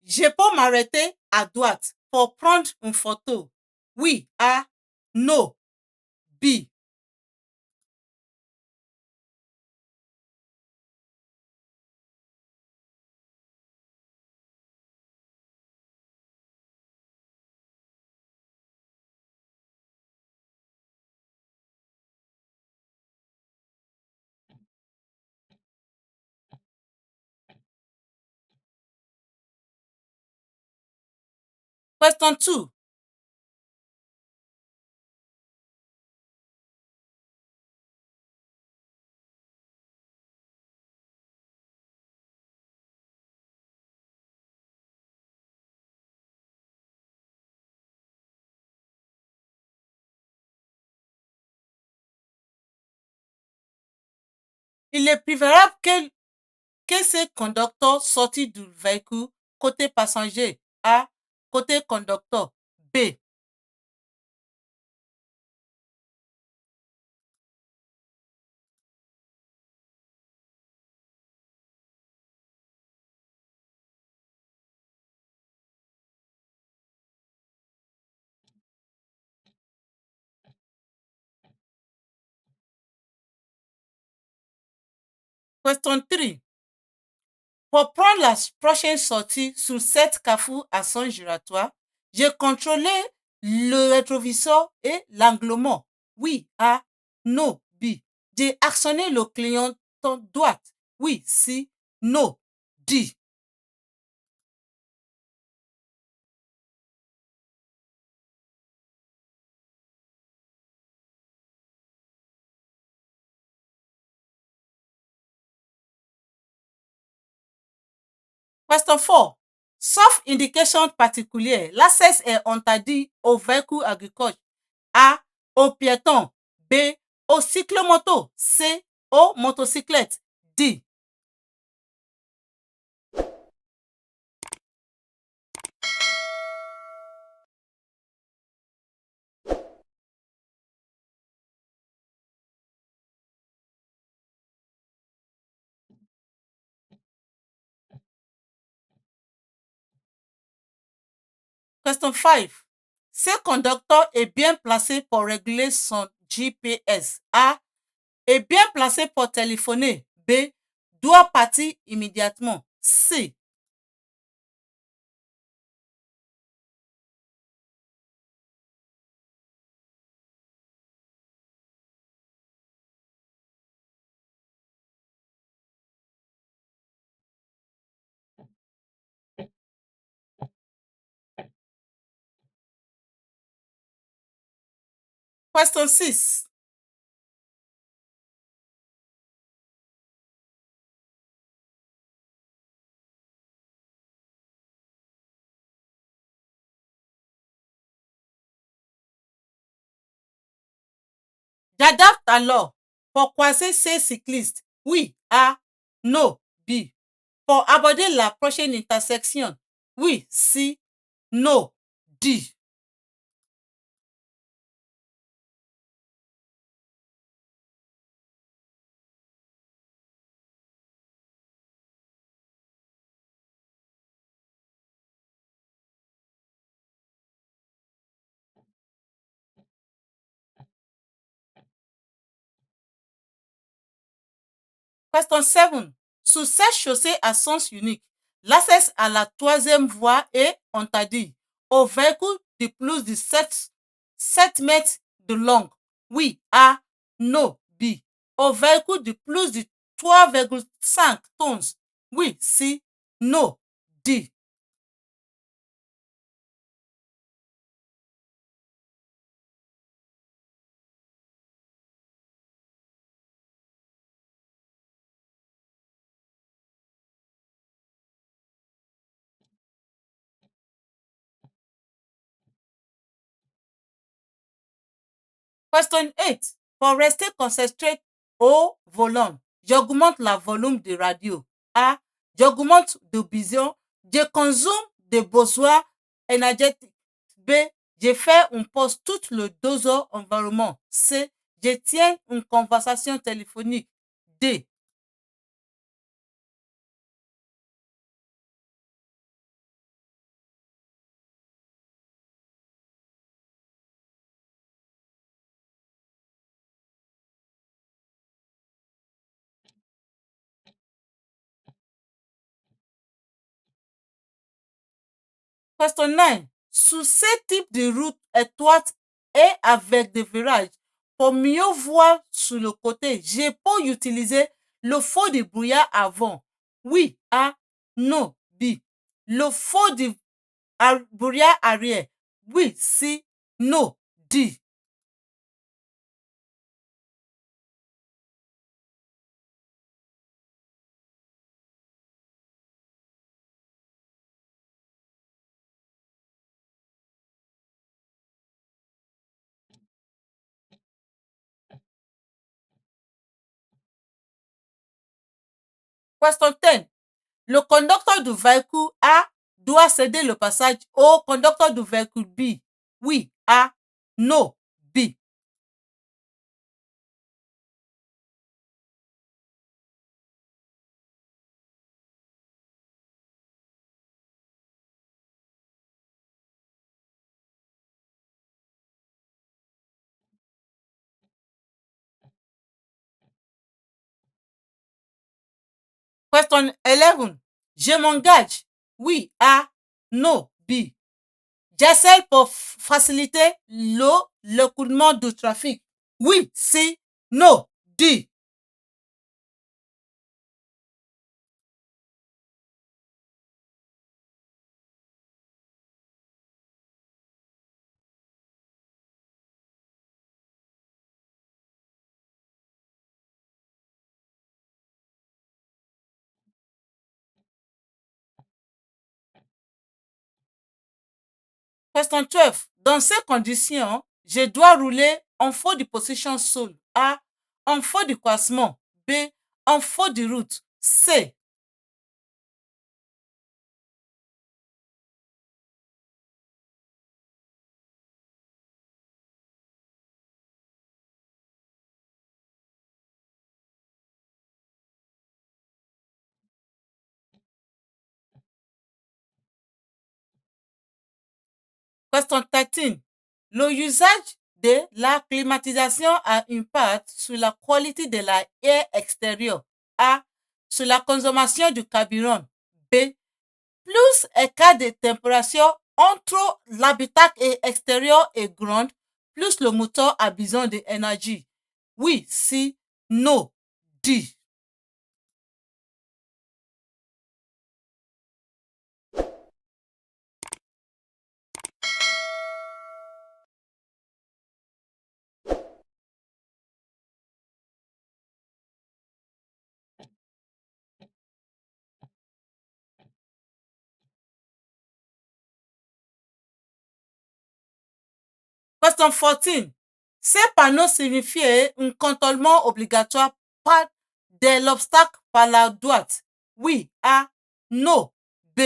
Je peux m'arrêter à droite pour prendre une photo. Oui, A. No, B. Question 2. Il est préférable que ce conducteur sorti du véhicule côté passager. A. Côté conducteur. B. Question 3. Pour prendre la prochaine sortie sur cette carrefour à sens giratoire, j'ai contrôlé le rétroviseur et l'angle mort. Oui, A. No, B. J'ai actionné le clignotant droite. Oui, C. No, D. Question 4. Sauf indication particulière, l'accès est interdit aux véhicules agricoles. A. Aux piétons. B. Aux cyclomotos. C. Aux motocyclettes. D. Question 5. Ce conducteur est bien placé pour régler son GPS. A. Est bien placé pour téléphoner. B. Doit partir immédiatement. C. Question 6. J'adapte alors pour croiser ces cyclistes. Oui. A. No. B. Pour aborder la prochaine intersection. Oui. C. No. D. Question 7. Sur cette chaussée à sens unique, l'accès à la troisième voie est interdit aux véhicules de plus de 7 mètres de long. Oui. A. No. B. Aux véhicules de plus de 3,5 tonnes. Oui. C. No. D. Question 8. Pour rester concentré au volant, j'augmente le volume de radio. A. J'augmente de vision. Je consomme des besoins énergétiques. B. Je fais une pause tout le 2 heures environnement. C. Je tiens une conversation téléphonique. D. Question 9. Sous ce type de route étroite et avec des virages, pour mieux voir sur le côté, je peux utiliser le feu de brouillard avant. Oui, A. Non, B. Le feu de brouillard arrière. Oui, C. Non, D. Question 10. Le conducteur du véhicule A doit céder le passage au conducteur du véhicule B. Oui, A. Non, B. Question 11. Je m'engage. Oui, A. Non, B. J'essaie pour faciliter l'écoulement du trafic. Oui, C. Non, D. Question 12. Dans ces conditions, je dois rouler en feu de position sol. A. En feu de croisement. B. En feu de route. C. Question 13. Le usage de la climatisation a un impact sur la qualité de l'air extérieur. A. Sur la consommation du carburant. B. Plus écart de température entre l'habitacle et extérieur est grand, plus le moteur a besoin d'énergie. Oui, si, non, D. Question 14. Ces panneaux signifient un contournement obligatoire pas de l'obstacle par la droite. Oui, A. Non, B.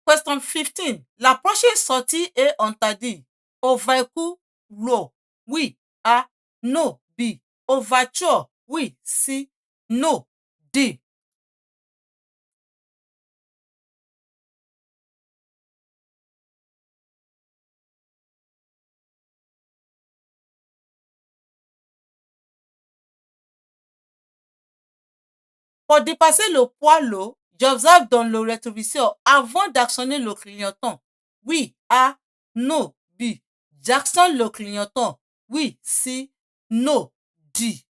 Question 15. La prochaine sortie est interdite au véhicule lourd. Oui, A. Non, B. Aux voitures. Oui, C. Non, D. Pour dépasser le poids lourd, j'observe dans le rétroviseur avant d'actionner le clignotant. Oui, A. Non, B. J'actionne le clignotant. Oui, C. Non, D.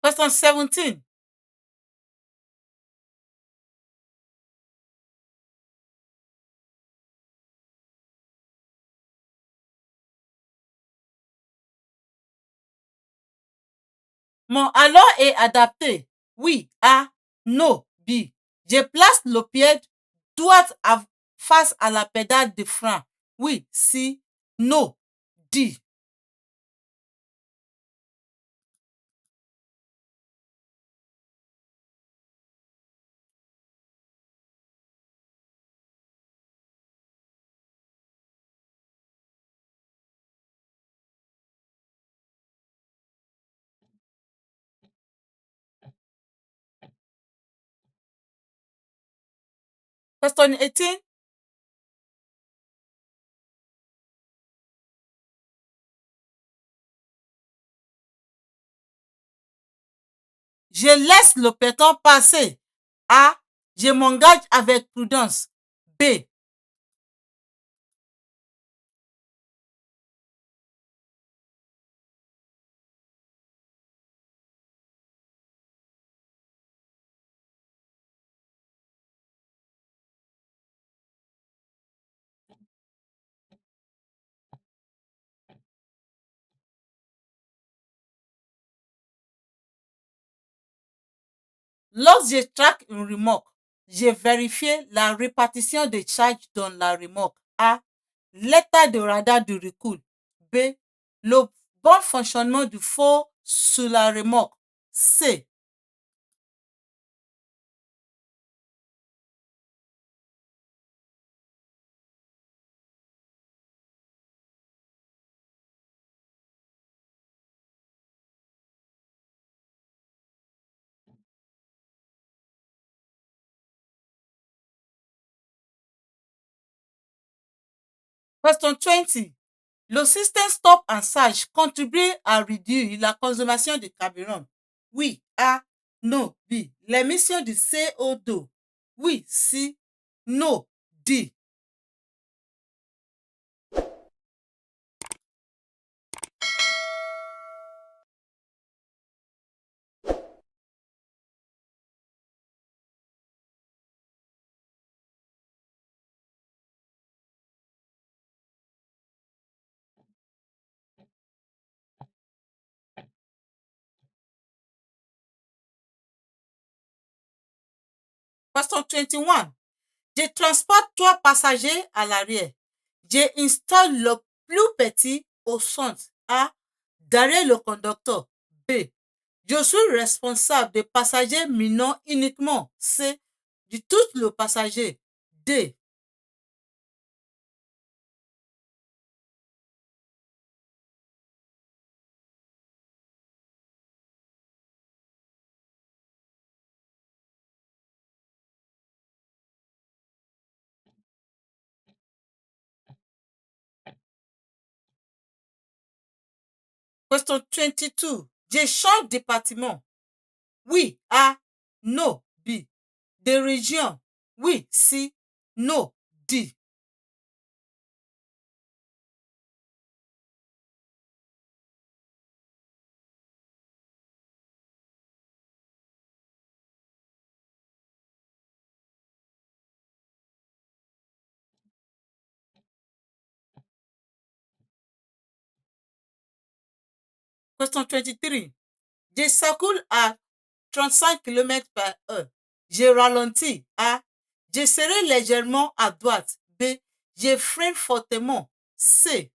Question 17. Mon allant est adapté. Oui, A. Non, B. Je place le pied droit face à la pédale de frein. Oui, C. Non, D. Question 18. Je laisse le péton passer. A. Je m'engage avec prudence. B. Lorsque je traque une remorque, je vérifie la répartition des charges dans la remorque. A. L'état de radar du recul. B. Le bon fonctionnement du feu sur la remorque. C. Question 20. Le système stop and charge contribue à réduire la consommation de carburant. Oui. A. Non. B. L'émission de CO2. Oui. C. Non. D. Question 21. Je transporte 3 passagers à l'arrière. J'installe le plus petit au centre. A. Derrière le conducteur. B. Je suis responsable des passagers minant uniquement. C. De tous les passagers. D. Question 22. Je change de bâtiment. Oui. A. Non. B. De région. Oui. C. Non. D. Question 23. Je circule à 35 km par heure. Je ralentis. A. Je serai légèrement à droite. B. Je freine fortement. C.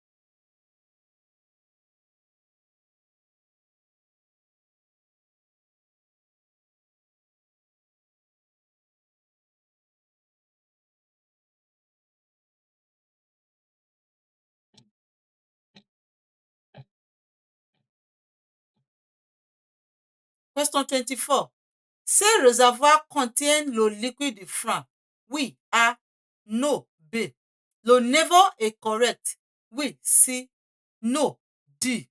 Question 24. Ces réservoirs contiennent le liquide du frein. Oui. A. Non. B. Le niveau est correct. Oui. C. Non. D.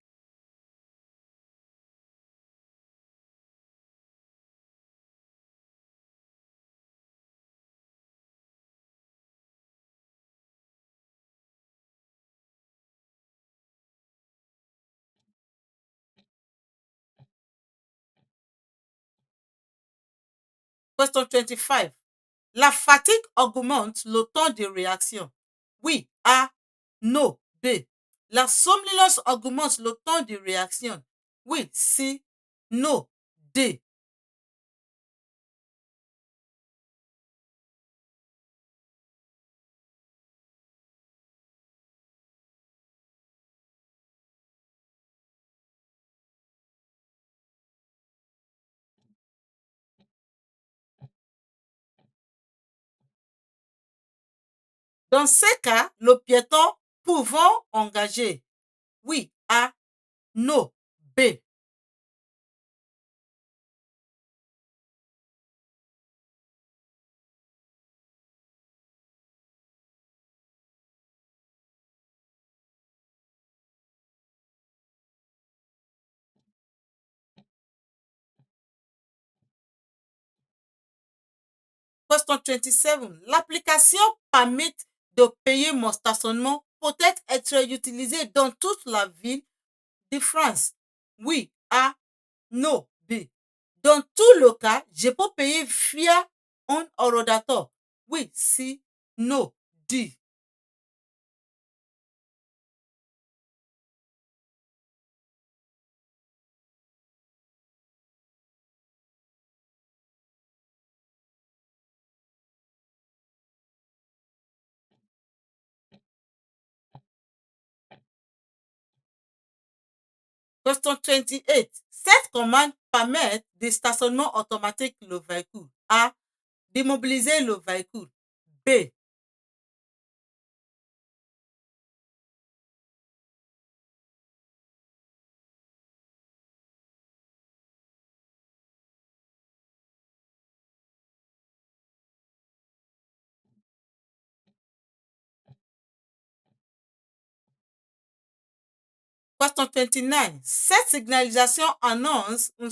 Question 25. La fatigue augmente le temps de réaction. Oui. A. Non. B. La somnolence augmente le temps de réaction. Oui. C. non, D. Dans ces cas, le piéton pouvant engager. Oui, A. Non, B. Question 27. L'application permet de payer mon stationnement peut être utilisée dans toute la ville de France. Oui, A. Non, B. Dans tout le cas, je peux payer via un ordinateur. Oui, C. Non, D. Question 28. Cette commande permet de stationnement automatique le véhicule. A. Démobiliser le véhicule. B. Question 29. Cette signalisation annonce une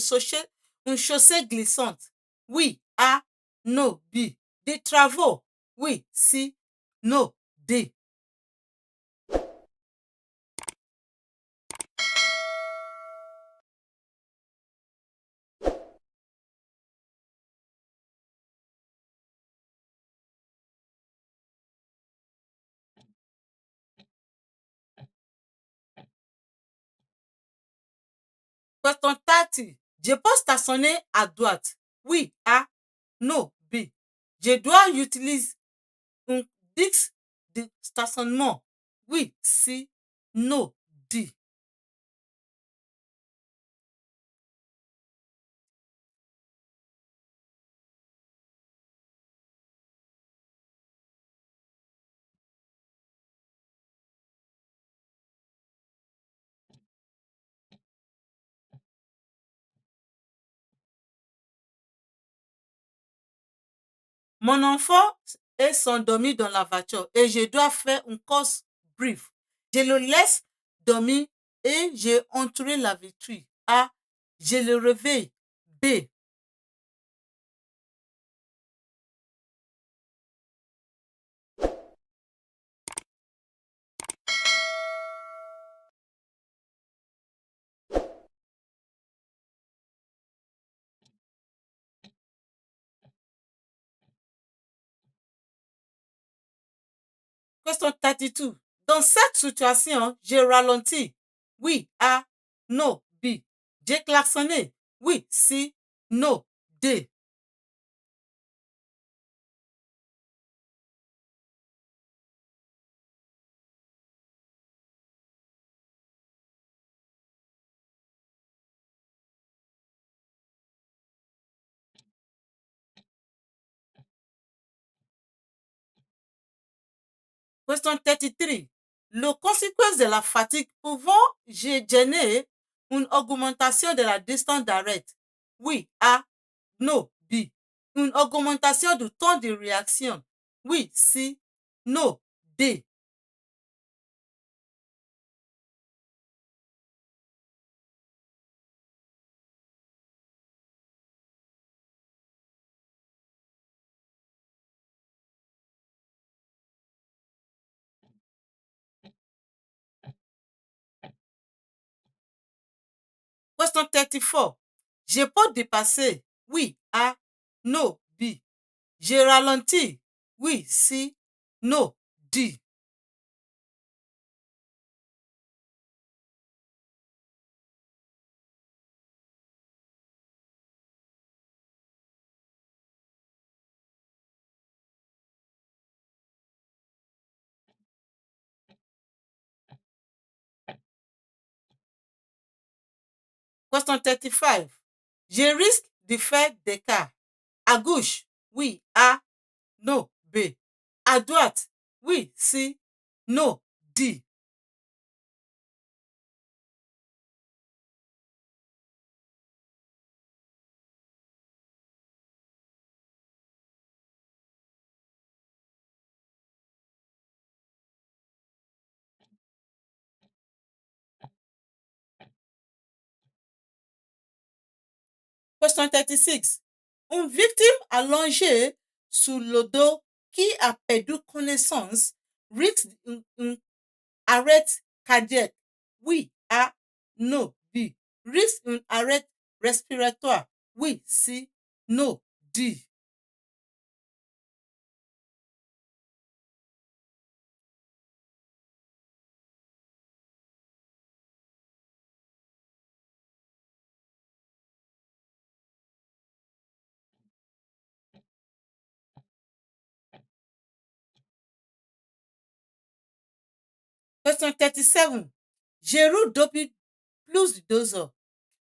chaussée glissante. Oui. A. Non. B. Des travaux. Oui. C. Non. D. Question 30. Je peux stationner à droite. Oui. A. Non. B. Je dois utiliser un disque de stationnement. Oui. C. Non. D. Mon enfant est endormi dans la voiture et je dois faire une course brief. Je le laisse dormir et j'ai entouré la vitrine. A. Je le réveille. B. Question 32. Dans cette situation, je ralentis. Oui. A. Non. B. J'ai klaxonné. Oui. C. Non. D. Question 33. Le conséquence de la fatigue pouvant gêner une augmentation de la distance d'arrêt. Oui. A. Non. B. Une augmentation du temps de réaction. Oui. C. Non. D. Question 34. Je peux dépasser. Oui. A. Non. B. Je ralentis. Oui. C. Non. D. Question 35. Je risque de faire des cas. À gauche, oui, A, non, B. À droite, oui, C, non, D. Question 36. Une victime allongée sur le dos qui a perdu connaissance risque un arrêt cardiaque. Oui, A, non, B. Risque un arrêt respiratoire. Oui, C, non, D. Question 37. Je roule depuis plus de 2 heures.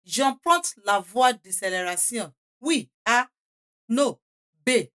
J'emprunte la voie d'accélération. Oui, A, non, B.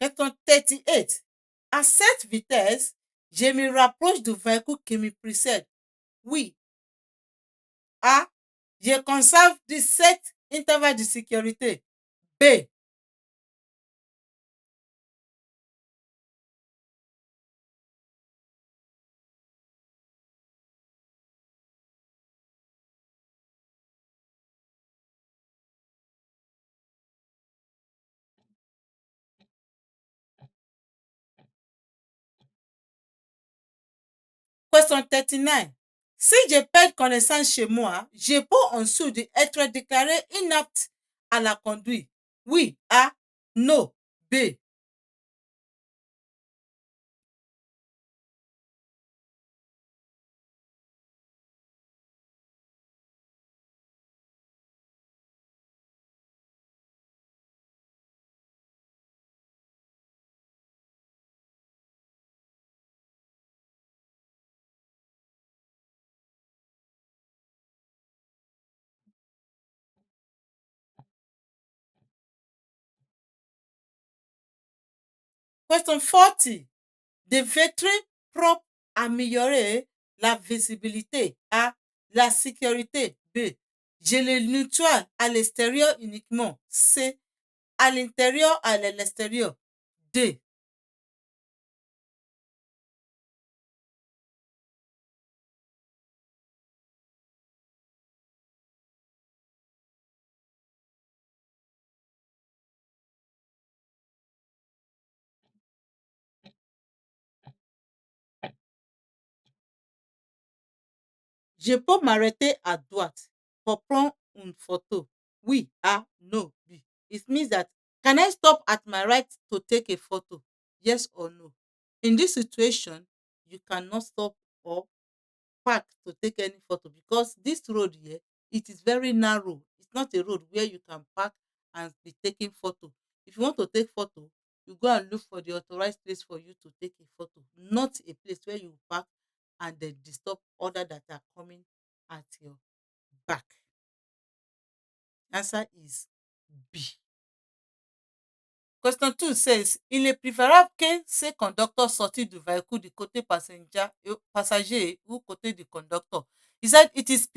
Question 38. À cette vitesse, je me rapproche du véhicule qui me précède. Oui, A. Je conserve 17 intervalles de sécurité. B. Question 39. Si je perds connaissance chez moi, je peux ensuite être déclaré inapte à la conduite. Oui, A. Non, B. Question 40. Des vitrines propres améliorer la visibilité. A. La sécurité. B. Je les nettoie à l'extérieur uniquement. C. À l'intérieur, à l'extérieur. D. Je peux m'arrêter à droite pour prendre une photo. Oui, A, no, B. It means that can I stop at my right to take a photo? Yes or no? In this situation, you cannot stop or park to take any photo because this road here, it is very narrow. It's not a road where you can park and be taking photo. If you want to take photo, you go and look for the authorized place for you to take a photo, not a place where you park and then disturb other that are coming at your back. Answer is B. Question 2 says, il est préférable que ces conducteurs sortent du véhicule du côté passager ou côté du conducteur. He said it is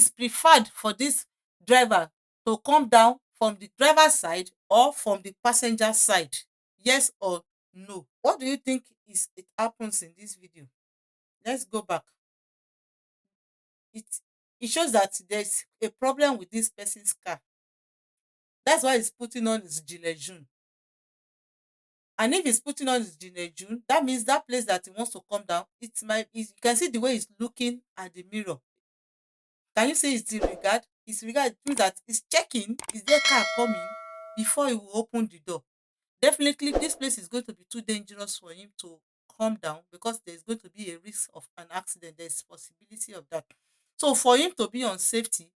preferred for this driver to come down from the driver's side or from the passenger side. Yes or no? What do you think it happens in this video? Let's go back. It it shows that there's a problem with this person's car. That's why he's putting on his gilet jaune. And if he's putting on his gilet jaune, that means that place that he wants to come down, you can see the way he's looking at the mirror. Can you see his disregard? His regard means that he's checking, is there car coming before he will open the door. Definitely, this place is going to be too dangerous for him to come down because there's going to be a risk of an accident. There's possibility of that. So for him to be on safety,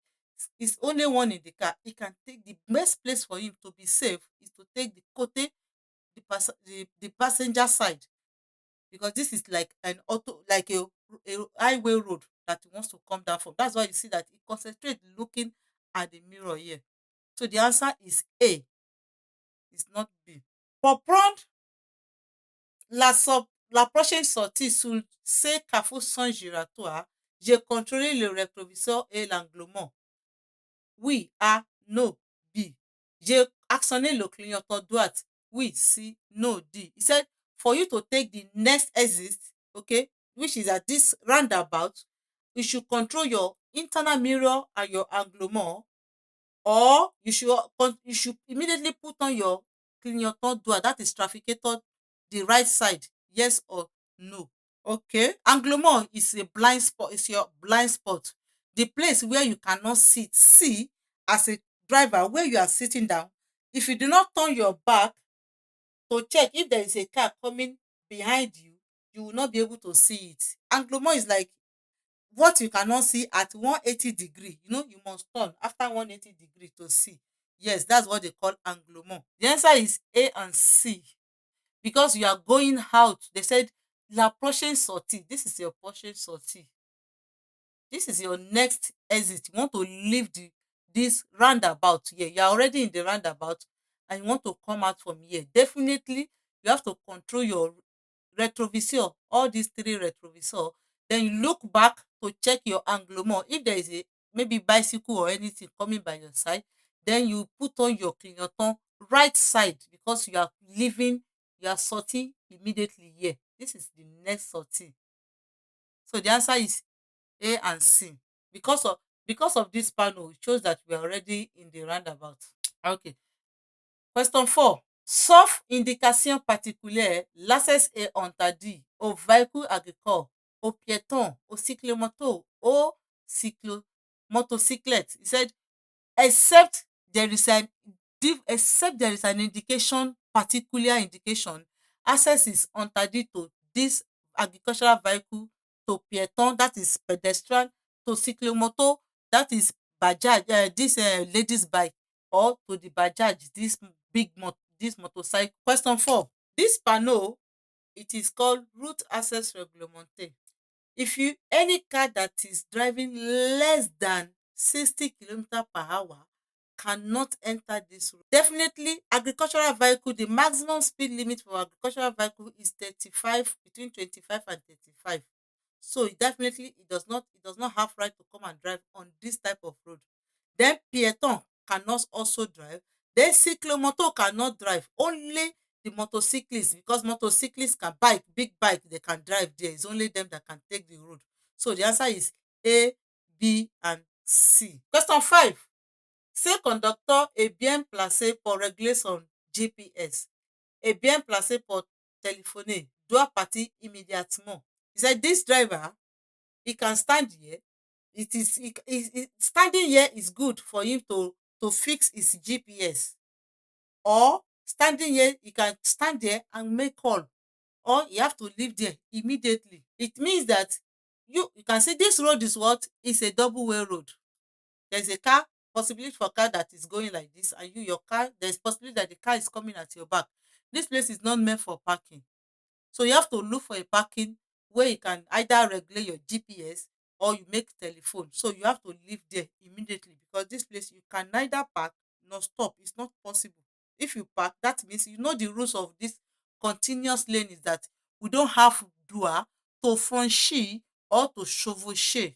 is only one in the car. He can take the best place for him to be safe is to take the kote, the passenger side, because this is like an auto, like a highway road that he wants to come down from. That's why you see that he concentrate looking at the mirror here. So the answer is A, it's not B. Pour prendre la prochaine sortie sous ces carrefours sans giratoire, j'ai contrôlé le rétroviseur et l'anglement. Oui, A, no, B. J'ai actionné le clignotant droite. Oui, C, no, D. He said, for you to take the next exit, okay, which is at this roundabout, you should control your internal mirror and your anglement, or you should immediately put on your clignotant droit, that is trafficator, the right side, yes or no. Okay, anglement is a blind spot, is your blind spot, the place where you cannot see as a driver, where you are sitting down. If you do not turn your back to check if there is a car coming behind you, you will not be able to see it. Anglement is like what you cannot see at 180 degree. You know, you must turn after 180 degree to see. Yes, that's what they call anglement. The answer is A and C, because you are going out. They said la prochaine sortie. This is your prochaine sortie. This is your next exit. You want to leave this roundabout here. You are already in the roundabout and you want to come out from here. Definitely, you have to control your retrovisor, all these three retrovisor. Then you look back to check your anglement. If there is a maybe bicycle or anything coming by your side, then you put on your clignotant right side, because you are leaving, you are sorting immediately here. This is the next sortie. So the answer is A and C. Because of this panel, it shows that we are already in the roundabout. Okay. Question 4. Sauf indication particulière, l'accès est interdit aux véhicules agricoles, aux piétons, aux cyclomotos, aux motocyclettes. He said, except there is an indication, particular indication, access is interdit to this agricultural vehicle, to piéton, that is pedestrian, to cyclomoto, that is bajaj, this ladies bike, or to the bajaj, this motorcycle. Question 4. This panel, it is called route access réglementé. If you any car that is driving less than 60 km/h cannot enter this road. Definitely, agricultural vehicle, the maximum speed limit for agricultural vehicle is 35, between 25 and 35. So it does not have right to come and drive on this type of road. Then peaton cannot also drive. Then cyclomotor cannot drive. Only the motorcyclists, because motorcyclists can bike, big bike, they can drive there. It's only them that can take the road. So the answer is A, B, and C. Question 5. Ce conducteur est bien placé pour régler son GPS, est bien placé pour téléphoner, doit partir immédiatement. He said this driver, he can stand here. Standing here is good for him to fix his GPS. Or standing here, he can stand there and make call. Or you have to leave there immediately. It means that you can see this road is what? It's a double-way road. There's a car, possibility for a car that is going like this, and your car, there's possibility that the car is coming at your back. This place is not meant for parking. So you have to look for a parking where you can either regulate your GPS or you make telephone. So you have to leave there immediately, because this place you can neither park nor stop. It's not possible. If you park, that means you know the rules of this continuous lane is that we don't have droit to franchir or to chevaucher.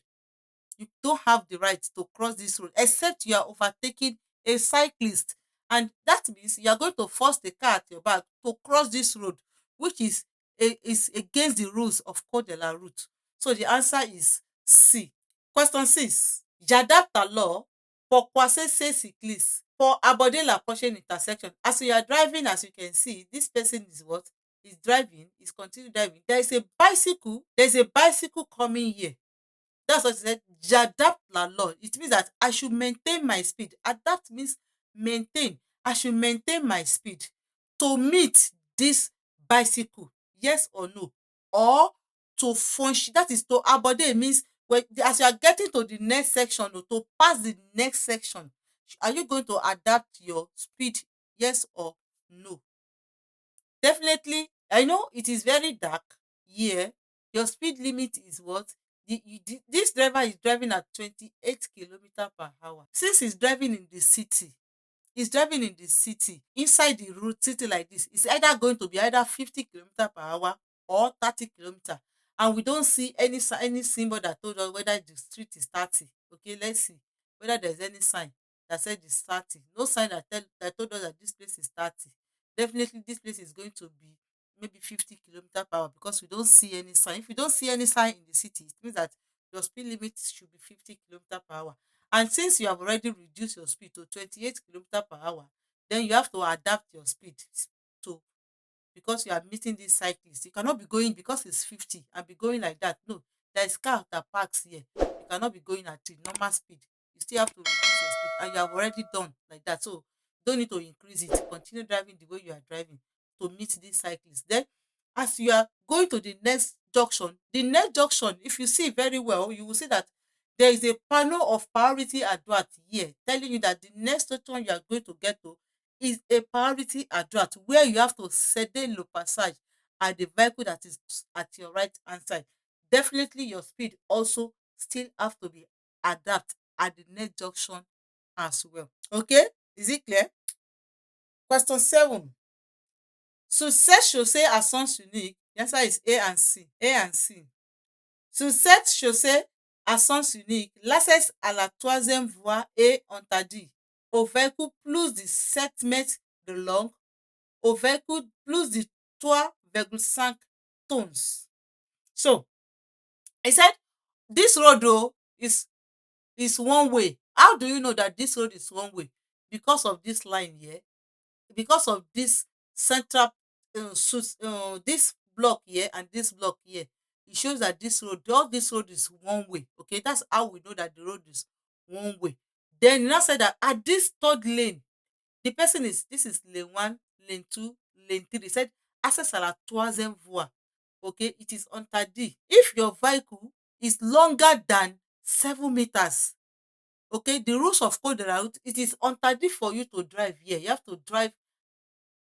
You don't have the right to cross this road except you are overtaking a cyclist, and that means you are going to force the car at your back to cross this road, which is against the rules of code de la route. So the answer is C. Question 6. J'adapte alors pour croiser ces cyclistes, pour aborder la prochaine intersection. As you are driving, as you can see, this person is what? Is driving, is continue driving. There is a bicycle coming here. That's what he said. J'adapte la law. It means that I should maintain my speed. Adapt means maintain. I should maintain my speed to meet this bicycle. Yes or no? or to function, that is to aborder means when as you are getting to the next section or to pass the next section, are you going to adapt your speed, yes or no? Definitely, I know it is very dark here. Your speed limit is what? This driver is driving at 28 km/h. Since he's driving in the city, inside the road city like this, it's either going to be either 50 km/h or 30 km, and we don't see any symbol that told us whether the street is 30. Okay, let's see whether there's any sign that said it's 30. No sign that told us that this place is 30. Definitely this place is going to be maybe 50 km/h because we don't see any sign. If you don't see any sign in the city, it means that your speed limit should be 50 km/h. And since you have already reduced your speed to 28 km/h, then you have to adapt your speed to, because you are meeting this cyclist. You cannot be going because it's 50 and be going like that. No, there is car that parks here. You cannot be going at the normal speed. You still have to reduce your speed, and you have already done like that. So you don't need to increase it. Continue driving the way you are driving to meet this cyclist. Then, as you are going to the next junction, if you see very well, you will see that there is a panel of priority advert here telling you that the next junction you are going to get to is a priority advert where you have to céder le passage at the vehicle that is at your right hand side. Definitely your speed also still have to be adapt at the next junction as well. Okay, is it clear? Question 7. Sur cette chaussée à sens unique, the answer is A and C. A and C. Sur cette chaussée à sens unique, l'accès à la troisième voie est interdit au véhicule plus de 7 mètres de long, au véhicule plus de 3,5 tonnes. So, I said this road though is one way. How do you know that this road is one way? Because of this line here, because of this central this block here and this block here. It shows that all this road is one way. Okay, that's how we know that the road is one way. Then you now say that at this third lane, the person is this is lane 1, lane 2, lane 3. They said access à la troisième voie. Okay, it is interdit if your vehicle is longer than 7 meters. Okay, the rules of code de la route, it is interdit for you to drive here. You have to drive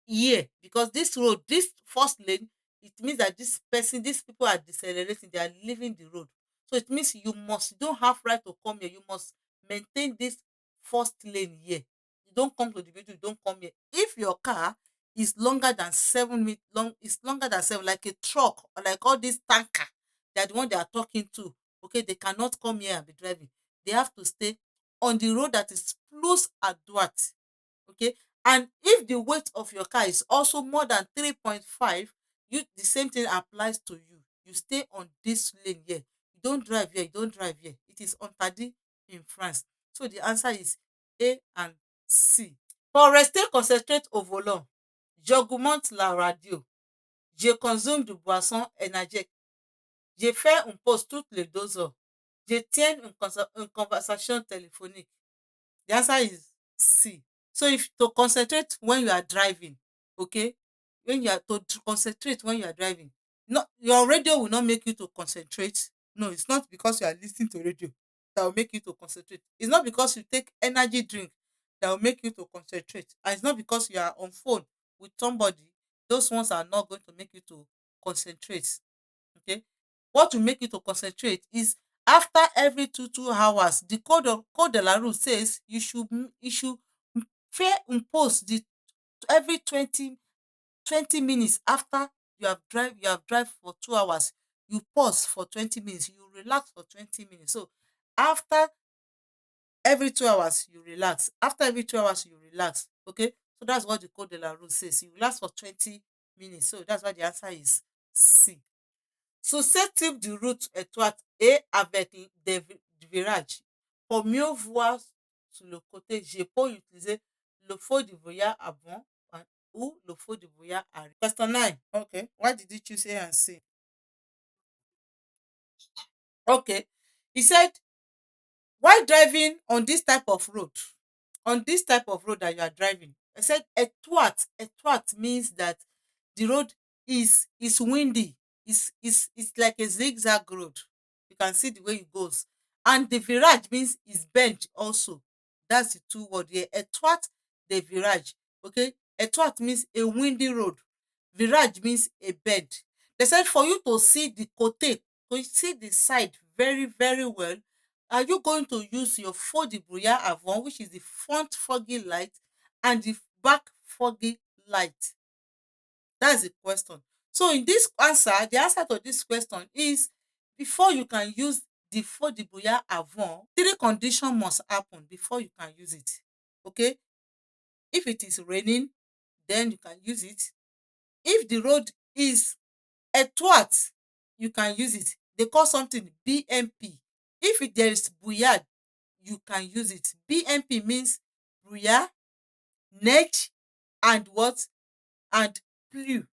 here because this road, this first lane, it means that these people are decelerating, they are leaving the road. So it means you don't have right to come here. You must maintain this first lane here. You don't come to the middle, you don't come here. If your car is longer than 7 meters long, it's longer than 7, like a truck or like all these tanker, they are the one they are talking to. Okay, they cannot come here and be driving. They have to stay on the road that is plus à droite. Okay, and if the weight of your car is also more than 3.5, the same thing applies to you. You stay on this lane here. You don't drive here, you don't drive here. It is interdit in France. So the answer is A and C. Pour rester concentré au volant, j'augmente la radio, je consomme de boissons énergiques, je fais une pause toutes les 2 heures, je tiens une conversation téléphonique. The answer is C. So if to concentrate when you are driving, okay, when you are to concentrate when you are driving, no, your radio will not make you to concentrate. No, it's not because you are listening to radio that will make you to concentrate. It's not because you take energy drink that will make you to concentrate. And it's not because you are on phone with somebody. Those ones are not going to make you to concentrate. Okay, what will make you to concentrate is after every 2 hours, the code de la route says you should faire une pause every 20 minutes. After you have drive for 2 hours, you pause for 20 minutes, you relax for 20 minutes. So after every 2 hours you relax, after every 2 hours you relax. Okay, so that's what the code de la route says. You relax for 20 minutes. So that's why the answer is C. Sur ce type de route étroite et avec des virages, pour mieux voir sur le côté, je peux utiliser le feu de brouillard avant ou le feu de brouillard arrière. Question 9. Okay. Why did you choose A and C? Okay. He said, while driving on this type of road, that you are driving, I said étroite means that the road is windy. It's like a zigzag road. You can see the way it goes. And the virage means it's bent also. That's the two word here. Étroite de virage. Okay. Étroite means a windy road. Virage means a bend. They said for you to see the côté, to see the side very, very well, are you going to use your faux de brouillard avant, which is the front foggy light, and the back foggy light? That's the question. So in this answer, the answer to this question is before you can use the faux de brouillard avant, three conditions must happen before you can use it. Okay? If it is raining, then you can use it. If the road is étroite, you can use it. They call something BMP. There is brouillard, you can use it. BMP means brouillard, neige, and what? And pluie.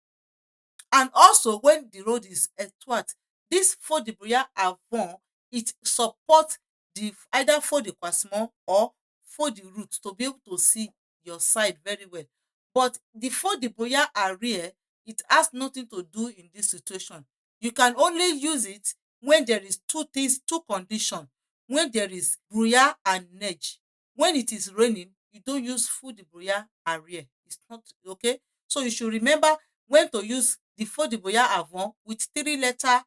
And also when the road is étroite, this faux de brouillard avant, it support the either faux de croisement or faux de route to be able to see your side very well. But the faux de brouillard arrière, it has nothing to do in this situation. You can only use it when there is two things, two condition. When there is brouillard and neige. When it is raining, you don't use faux de brouillard arrière. It's not okay. So you should remember when to use the faux de brouillard avant with three-letter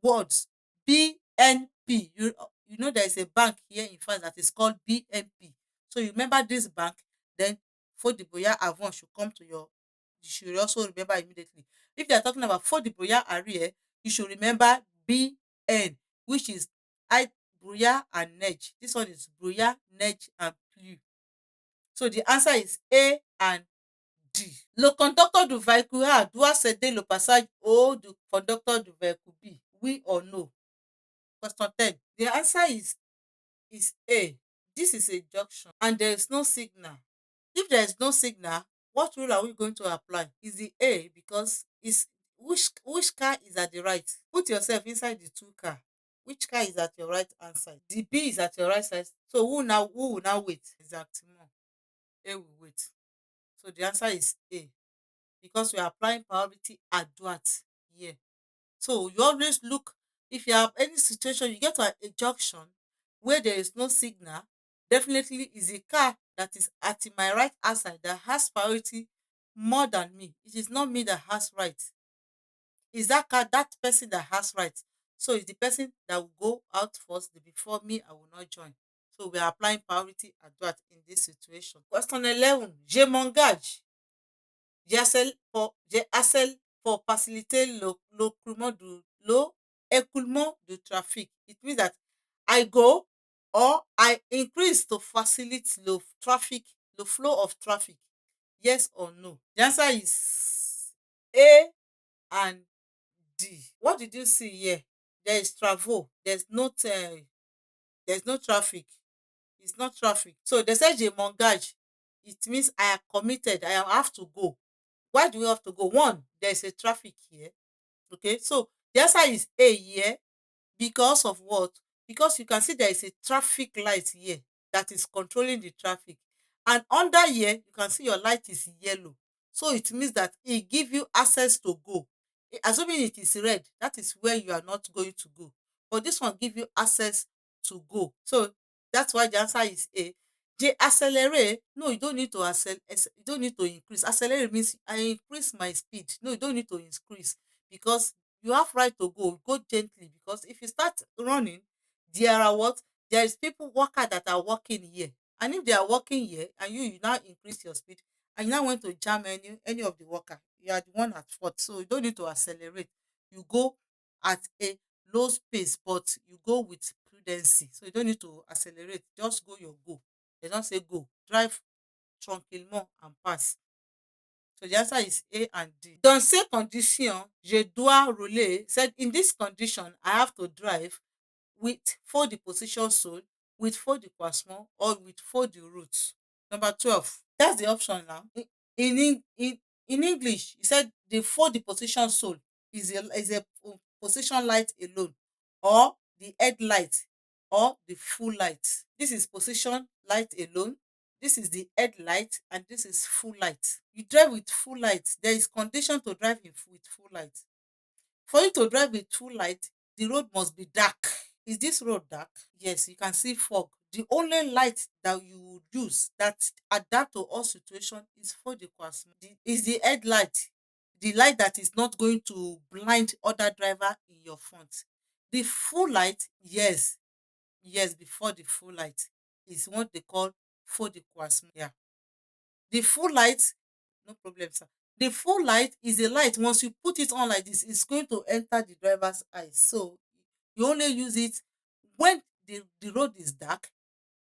words BNP. You know there is a bank here in France that is called BNP. So you remember this bank, then faux de brouillard avant should come to your, you should also remember immediately. If they are talking about faux de brouillard arrière, you should remember BN, which is I brouillard and neige. This one is brouillard, neige, and pluie. So the answer is A and D. Le conducteur du véhicule A doit céder le passage au du conducteur du véhicule B. Oui or no? Question 10. The answer is A. This is a junction and there is no signal. If there is no signal, what rule are we going to apply? Is the A, because is which car is at the right? Put yourself inside the two car. Which car is at your right hand side? The B is at your right side. So who will now wait? Exactly. A will wait. So the answer is A, because we are applying priority at droite here. So you always look, if you have any situation, you get to a junction where there is no signal, definitely is a car that is at my right hand side that has priority more than me. It is not me that has right. Is that car, that person that has right. So it's the person that will go out first before me, I will not join. So we are applying priority at droite in this situation. Question 11. Je m'engage. J'ai accèle pour faciliter le écoulement du trafic. It means that I go or I increase to facilitate the traffic, the flow of traffic. Yes or no? The answer is A and D. What did you see here? There is travel. There's no traffic. It's not traffic. So they say je m'engage. It means I am committed. I have to go. Why do we have to go? One, there's a traffic here. Okay, so the answer is A here. Because of what? Because you can see there is a traffic light here that is controlling the traffic. And under here, you can see your light is yellow. So it means that it gives you access to go. Assuming it is red, that is where you are not going to go. But this one gives you access to go. So that's why the answer is A. J accelerate. No, you don't need to you don't need to increase. Accelerate means I increase my speed. No, you don't need to increase, because you have right to go gently, because if you start running, there are what? There is people worker that are working here, and if they are working here and you now increase your speed and you now want to jam any of the worker, you are the one at fault. So you don't need to accelerate. You go at a low space, but you go with prudency. So you don't need to accelerate, just go your go. They don't say go, drive tranquillement and pass. So the answer is A and D. Dans ces conditions, je dois rouler. Said in this condition, I have to drive with for the position sold, with for the croissant, or with for the route. Number 12. That's the option now. In English, he said the for the position sold is a position light alone, or the headlight, or the full light. This is position light alone. This is the headlight, and this is full light. You drive with full light. There is condition to drive with full light. For you to drive with full light, the road must be dark. Is this road dark? Yes, you can see fog. The only light that you would use that adapt to all situation is for the croissant. Is the headlight, the light that is not going to blind other driver in your front. The full light, yes, yes, before the full light is what they call for the croissant. Yeah. The full light, no problem, sir. The full light is a light. Once you put it on like this, it's going to enter the driver's eyes. So you only use it when the road is dark,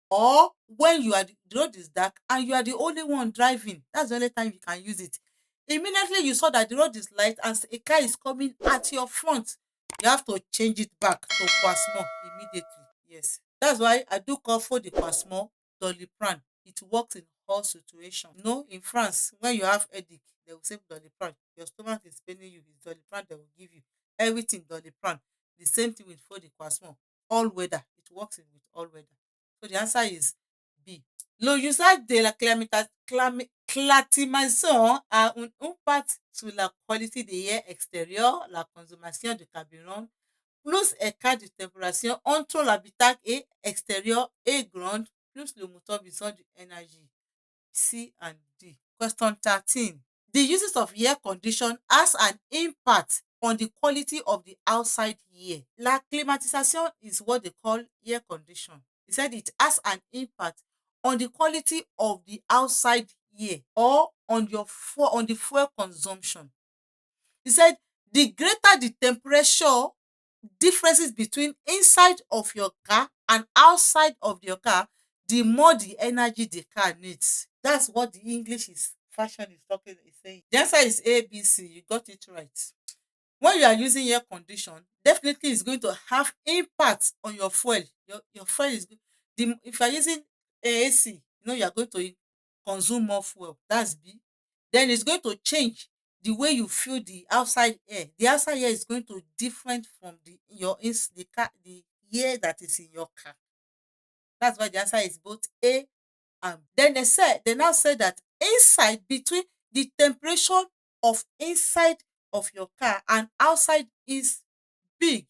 or when the road is dark and you are the only one driving. That's the only time you can use it. Immediately you saw that the road is light and a car is coming at your front, you have to change it back to croissant immediately. Yes, that's why I do call for the croissant doliprane. It works in all situations. In France, when you have headache, they will say doliprane. Your stomach is paining you, it's doliprane they will give you. Everything doliprane. The same thing with for the croissant. All weather, it works with all weather. So the answer is B. Le usage de la climatisation a un impact sur la qualité de l'air extérieur, la consommation de carburant. Plus écart de température entre l'habitacle et extérieur est grande, plus le moteur besoin d'énergie. C and D. Question 13. The uses of air condition has an impact on the quality of the outside air. La climatisation is what they call air condition. He said it has an impact on the quality of the outside air, or on the fuel consumption. He said the greater the temperature differences between inside of your car and outside of your car, the more the energy the car needs. That's what the English is saying. The answer is A, B, C. You got it right. When you are using air condition, definitely it's going to have impact on your fuel. Your fuel is if you are using AC, you are going to consume more fuel. That's B. Then it's going to change the way you feel the outside air. The outside air is going to different from the air that is in your car. That's why the answer is both A and B. Then they now say that inside, between the temperature of inside of your car and outside is big,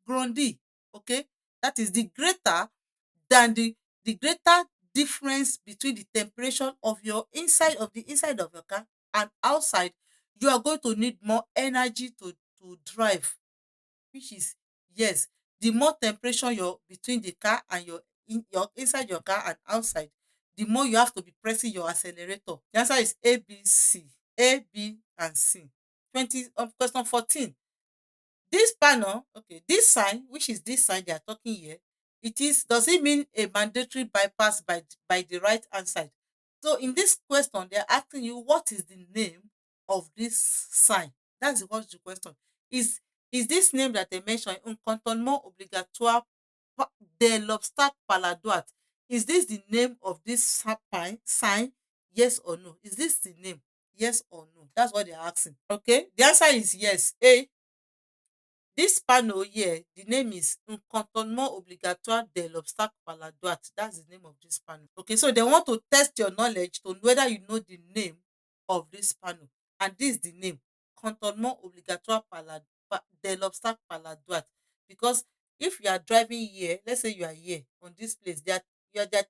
Grundy. Okay, that is than the greater difference between the temperature of the inside of your car and outside. You are going to need more energy to drive, which is yes. The more temperature your between the car and your inside your car and outside, the more you have to be pressing your accelerator. The answer is A, B, C. A, B, and C. Question 14. This panel, okay, this sign, which is this sign they are talking here, does it mean a mandatory bypass by the right hand side? So in this question, they're asking you what is the name of this sign. That's what's the question. Is this name that they mentioned, un cantonnement obligatoire de l'obstacle par la droite? Is this the name of this sign? Yes or no? Is this the name? Yes or no? That's what they're asking. Okay, the answer is yes. A. This panel here, the name is un cantonnement obligatoire de l'obstacle par la droite. That's the name of this panel. Okay, so they want to test your knowledge to whether you know the name of this panel. And this is the name, cantonnement obligatoire de l'obstacle par la droite. Because if you are driving here, let's say you are here on this place, they are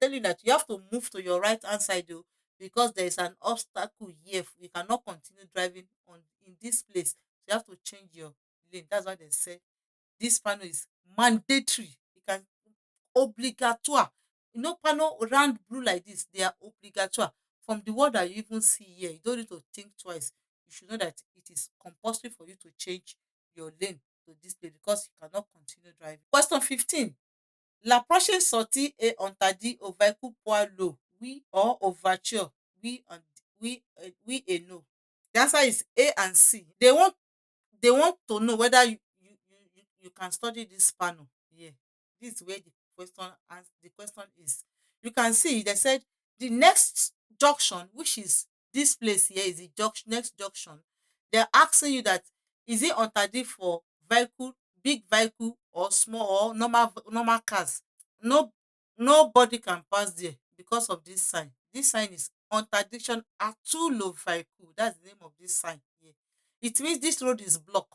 telling you that you have to move to your right hand side though, because there is an obstacle here. You cannot continue driving in this place. So you have to change your lane. That's why they say this panel is mandatory. You can obligatoire. Panel round blue like this, they are obligatoire. From the word that you even see here, you don't need to think twice. You should know that it is compulsory for you to change your lane to this place because you cannot continue driving. Question 15. La prochaine sortie est interdite au véhicule poids lourd. Oui or aux voitures. Oui et no. The answer is A and C. They want to know whether you can study this panel. Yeah, this is where the question is. You can see they said the next junction, which is this place here, is the next junction. They're asking you that is it interdit for big vehicle or small or normal cars. Nobody can pass there because of this sign. This sign is interdiction à tout le véhicule. That's the name of this sign here. It means this road is blocked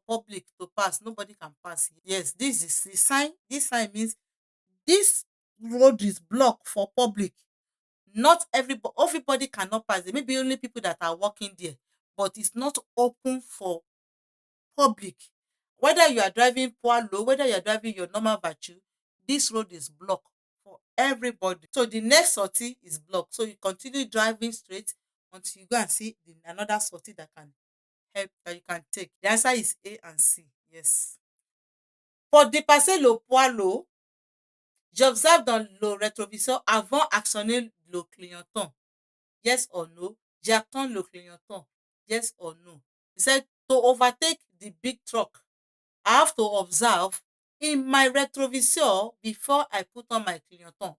public to pass. Nobody can pass. Yes, this is the sign. This sign means this road is blocked for public. Not everybody cannot pass. There may be only people that are walking there, but it's not open for public. Whether you are driving poor low, whether you are driving your normal virtue, this road is blocked for everybody. So the next sortie is blocked. So you continue driving straight until you go and see another sortie that can help, that you can take. The answer is A and C. Yes. Pour dépasser le poids lourd, j'observe dans le rétroviseur avant actionner le clignotant. Yes or no? J'attends le clignotant. Yes or no? He said to overtake the big truck, I have to observe in my retrovisor before I put on my clignotant.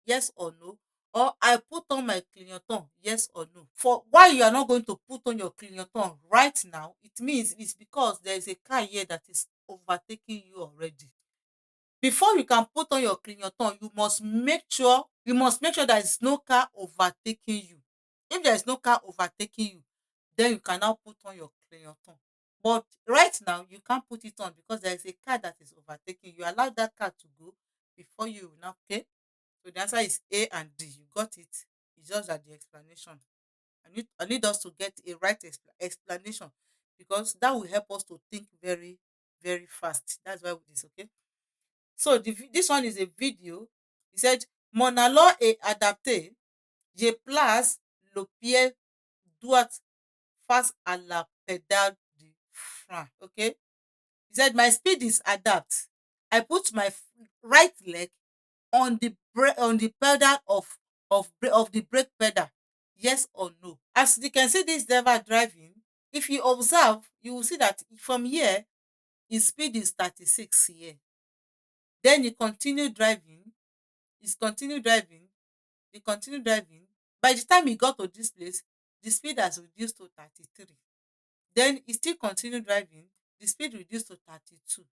Yes or no? Or I put on my clignotant. Yes or no? For why you are not going to put on your clignotant right now, it means it's because there is a car here that is overtaking you already. Before you can put on your clignotant, you must make sure there is no car overtaking you. If there is no car overtaking you, then you can now put on your clignotant. But right now, you can't put it on because there is a car that is overtaking you. Allow that car to go before you will now. Okay. So the answer is A and D. You got it. It's just that the explanation. I need us to get a right explanation because that will help us to think very, very fast. That's why this. Okay. So this one is a video. He said, Mon allant est adapté. Je place le pied droit face à la pédale du frein. Okay. He said, my speed is adapt. I put my right leg on the pedal of the brake pedal. Yes or no? As you can see this driver driving, if you observe, you will see that from here, his speed is 36 here. Then he continue driving. He's continue driving. He continue driving. By the time he got to this place, the speed has reduced to 33. Then he still continue driving. The speed reduced to 32.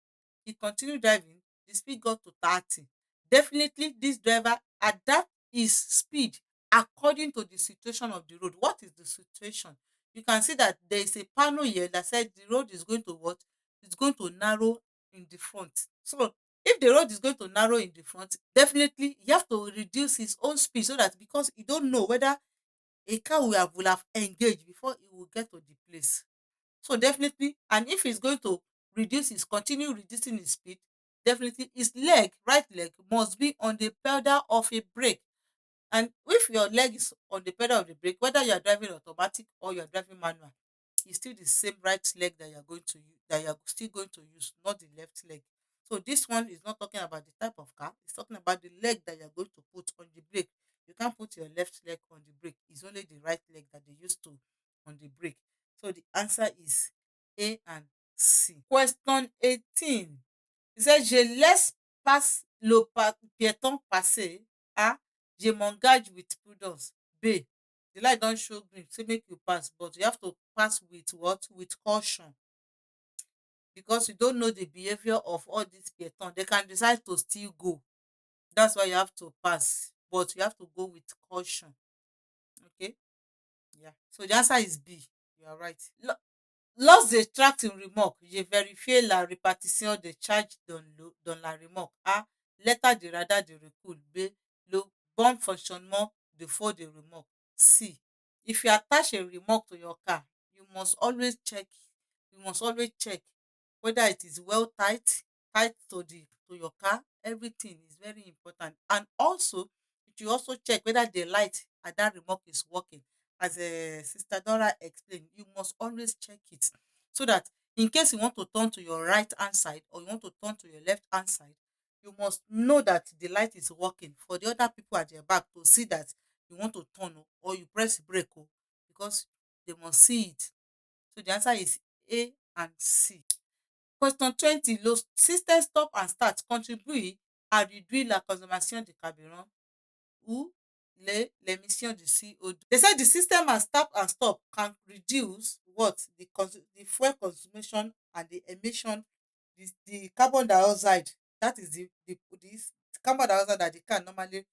He continued driving. The speed got to 30. Definitely, this driver adapt his speed according to the situation of the road. What is the situation? You can see that there is a panel here that said the road is going to what? It's going to narrow in the front. So if the road is going to narrow in the front, definitely you have to reduce his own speed so that because you don't know whether a car will have engaged before it will get to the place. So definitely, and if he's going to continue reducing his speed, definitely his right leg must be on the pedal of a brake. And if your leg is on the pedal of the brake, whether you are driving automatic or you are driving manual, it's still the same right leg that you are going to use, that you are still going to use, not the left leg. So this one is not talking about the type of car, it's talking about the leg that you are going to put on the brake. You can't put your left leg on the brake, it's only the right leg that they used to on the brake. So the answer is A and C. Question 18. Il said, je laisse passe le piéton passer. A. Je m'engage with prudence. B. The light don't show green, say make you pass, but you have to pass with what? With caution. Because you don't know the behavior of all these piétons. They can decide to still go. That's why you have to pass, but you have to go with caution. Okay? Yeah. So the answer is B. You are right. Lorsque je tracte une remorque, j'ai vérifié la répartition des charges dans la remorque. A. L'état du radar de recul. B. Le bon fonctionnement de faux de remorque. C. If you attach a remorque to your car, you must always check whether it is well tight to your car. Everything is very important. And also, you also check whether the light at that remorque is working. As Sister Dora explained, you must always check it so that in case you want to turn to your right hand side or you want to turn to your left hand side, you must know that the light is working for the other people at your back to see that you want to turn or you press brake because they must see it. So the answer is A and C. Question 20. Le système stop and start contribue à réduire la consommation de carburant ou l'émission de CO2. They said the system and stop can reduce what? The fuel consumption and the emission, the carbon dioxide. That is this carbon dioxide that they can normally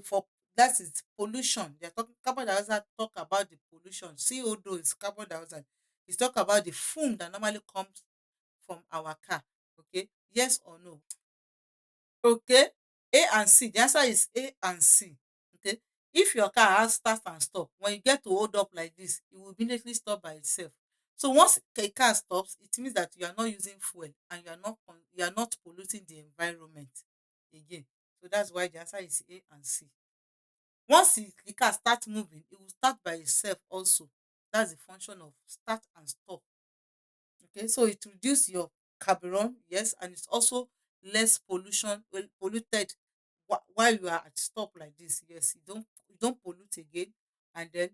for that is pollution. They're talking carbon dioxide talk about the pollution. CO2 is carbon dioxide. It's talk about the fume that normally comes from our car. Okay, yes or no? Okay, A and C. The answer is A and C. Okay, if your car has start and stop, when you get to hold up like this, it will immediately stop by itself. So once a car stops, it means that you are not using fuel and you are not polluting the environment again. So that's why the answer is A and C. Once the car starts moving, it will start by itself also. That's the function of start and stop. Okay, so it reduce your carburant, yes, and it's also less polluted while you are at stop like this. Yes, you don't pollute again, and then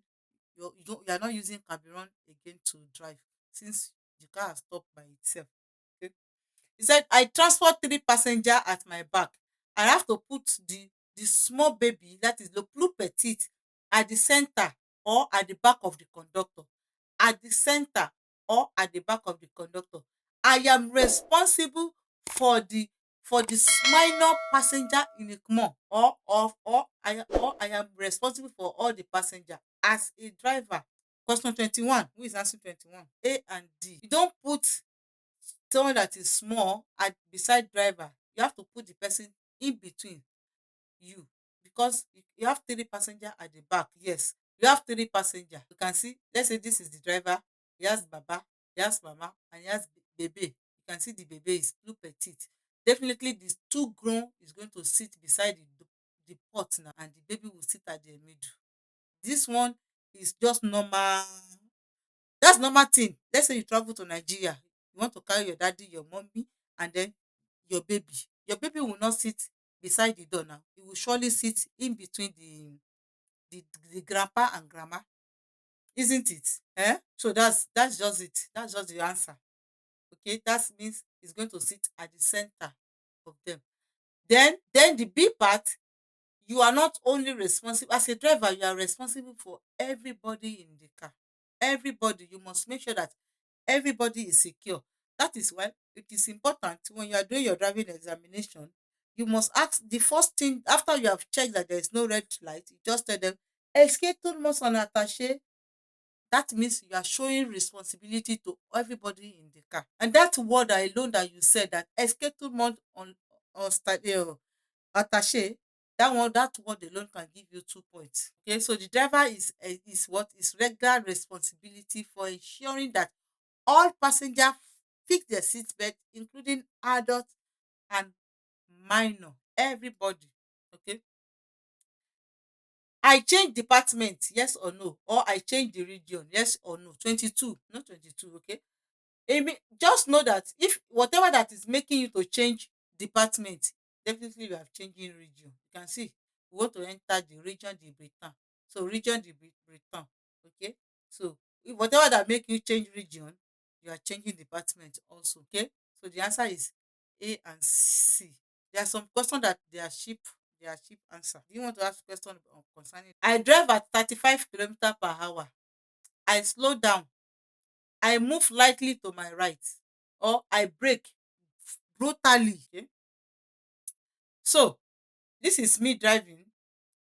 you are not using carburant again to drive since the car has stopped by itself. Okay. He said, I transport three passenger at my back. I have to put the small baby, that is the plus petite, at the center or at the back of the conductor. At the center or at the back of the conductor. I am responsible for the minor passenger in a comot or I am responsible for all the passenger as a driver. Question 21. Who is answering 21? A and D. You don't put someone that is small at beside driver. You have to put the person in between you, because you have three passenger at the back. Yes, you have three passenger. You can see, let's say this is the driver. He has baba, he has mama, and he has baby. You can see the baby is plus petite. Definitely these two grown is going to sit beside the pot now, and the baby will sit at the middle. This one is just normal. That's normal thing. Let's say you travel to Nigeria, you want to carry your daddy, your mommy, and then your baby. Your baby will not sit beside the door now. It will surely sit in between the grandpa and grandma, isn't it? So that's just it. That's just the answer. Okay, that means it's going to sit at the center of them. Then the B part, you are not only responsible as a driver, you are responsible for everybody in the car. Everybody, you must make sure that everybody is secure. That is why it is important when you are doing your driving examination, you must ask the first thing after you have checked that there is no red light. You just tell them, est-ce que tout le monde sont attachés? That means you are showing responsibility to everybody in the car. And that word alone that you said, that est-ce que tout le monde on attaché, that word alone can give you 2 points. Okay, so the driver is what is regular responsibility for ensuring that all passengers fix their seat belt, including adults and minor, everybody. Okay, I change department, yes or no, or I change the region, yes or no. 22, not 22. Okay, just know that if whatever that is making you to change department, definitely you are changing region. You can see we want to enter the region de Britain, so region de Britain. Okay, so if whatever that make you change region, you are changing department also. Okay, so the answer is A and C. There are some questions that they are cheap answer. Do you want to ask question concerning? I drive at 35 kilometers per hour. I slow down. I move lightly to my right, or I brake brutally. Okay? So this is me driving,